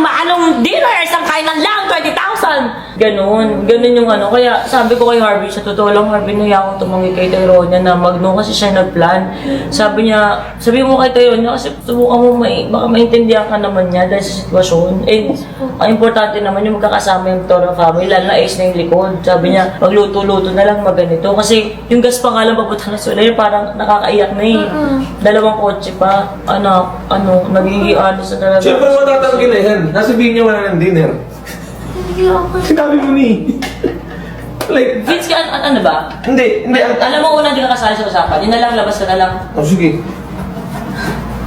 maalong dinner, isang kainan lang, 20,000. Ganun yung ano. Kaya sabi ko kay Harvey, sa totoo lang, Harvey, naya akong tumangi kay Tyronia na magno kasi siya nagplan. Sabi mo kay Tyronia kasi subukan mo, baka maintindihan ka naman niya dahil sa sitwasyon. And ang importante naman yung magkakasama yung Toro family, lalo na Ace na yung likod. Sabi niya, magluto-luto na lang maganito. Kasi yung gas pa nga lang papunta na sila, yung parang nakakaiyak na eh. Dalawang kotse pa, nagiging ano sa talaga. Siyempre matatanggi na yan. Nasabihin niya wala ng dinner. Sinabi mo ni. Like, Vince, ano ba? hindi. Alam mo, una hindi ka kasali sa usapan. Yun na lang, labas ka na lang. Oh, sige.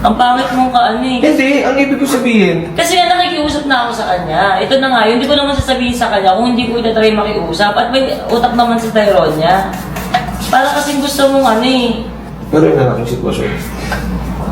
Ang pangit mong eh. Hindi, ang ibig ko sabihin. Kasi nga nakikiusap na ako sa kanya. Ito na nga, hindi ko naman sasabihin sa kanya kung hindi ko itatry makiusap. At may utak naman si Tyronia. Para kasing gusto mong Pero yun na aking sitwasyon.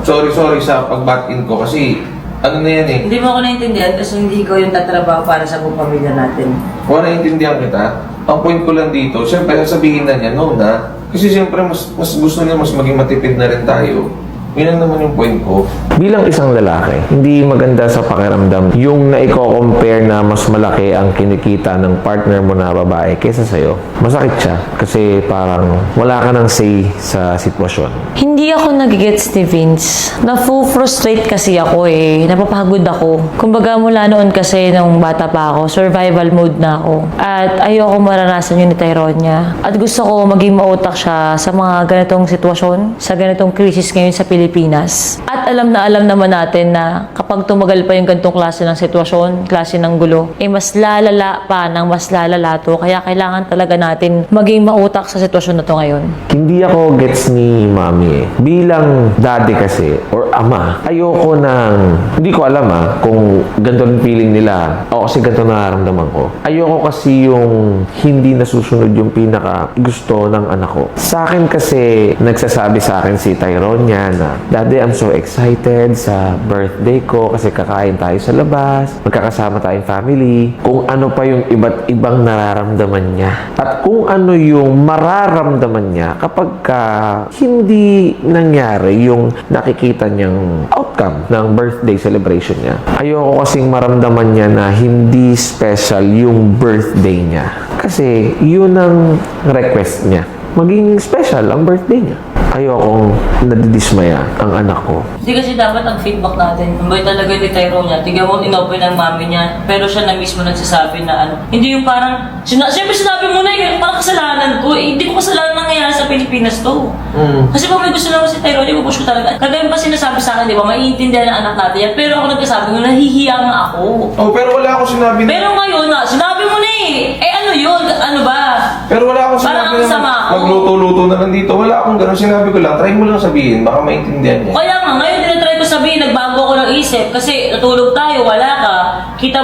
Sorry sa pag-back-in ko kasi ano na yan eh. Hindi mo ako naintindihan kasi hindi ko yung tatrabaho para sa buong pamilya natin. Kung naiintindihan kita, ang point ko lang dito, siyempre sabihin na niya, no na. Kasi siyempre mas gusto niya mas maging matipid na rin tayo. Yun lang naman yung point ko. Bilang isang lalaki, hindi maganda sa pakiramdam yung na-compare na mas malaki ang kinikita ng partner mo na babae kaysa sa'yo. Masakit siya kasi parang wala ka ng say sa sitwasyon. Hindi ako nagigets ni Vince. Na-frustrate kasi ako eh. Napapagod ako. Kumbaga mula noon kasi nung bata pa ako, survival mode na ako. At ayoko maranasan yun ni Tyronia. At gusto ko maging mautak siya sa mga ganitong sitwasyon, sa ganitong krisis ngayon sa Pilipinas. At alam naman natin na kapag tumagal pa yung ganitong klase ng sitwasyon, klase ng gulo, mas lalala pa ng mas lalala to. Kaya kailangan talaga natin maging mautak sa sitwasyon na to ngayon. Hindi ako gets ni mami eh. Bilang daddy kasi, or ama, ayoko hindi ko alam kung ganito ang feeling nila. O kasi ganito nararamdaman ko. Ayoko kasi yung hindi nasusunod yung pinaka gusto ng anak ko. Sa akin kasi, nagsasabi sa akin si Tyronia na, Daddy, I'm so excited sa birthday ko kasi kakain tayo sa labas, magkakasama tayong family, kung ano pa yung iba't ibang nararamdaman niya. At kung ano yung mararamdaman niya kapag hindi nangyari yung nakikita niyang outcome ng birthday celebration niya. Ayoko kasing maramdaman niya na hindi special yung birthday niya. Kasi yun ang request niya. Maging special ang birthday niya. Ayokong nadidismaya ang anak ko. Hindi kasi dapat ang feedback natin. Kung talaga ni Tyronia, tignan mo, inopen ng mami niya, pero siya na mismo nagsasabi na hindi yung parang, siyempre sinabi mo na yun, parang kasalanan ko. Hindi ko kasalanan nangyayari sa Pilipinas to. Kasi kung may gusto naman si Tyronia, pupush ko talaga. Kagaya pa sinasabi sa akin, di ba, maiintindihan ng anak natin yan. Pero ako nagkasabi mo, nahihiya nga ako. Oh, pero wala akong sinabi na... Pero ngayon sinabi mo na ano yun? Ano ba? Pero wala akong Parang sinabi ang sama na ako. magluto-luto na lang dito. Wala akong ganun. Sinabi ko lang, try mo lang sabihin, baka maintindihan niya. Kaya nga, ngayon tinatry ko sabihin, nagbago ako ng isip kasi natulog tayo, wala ka. Kita mo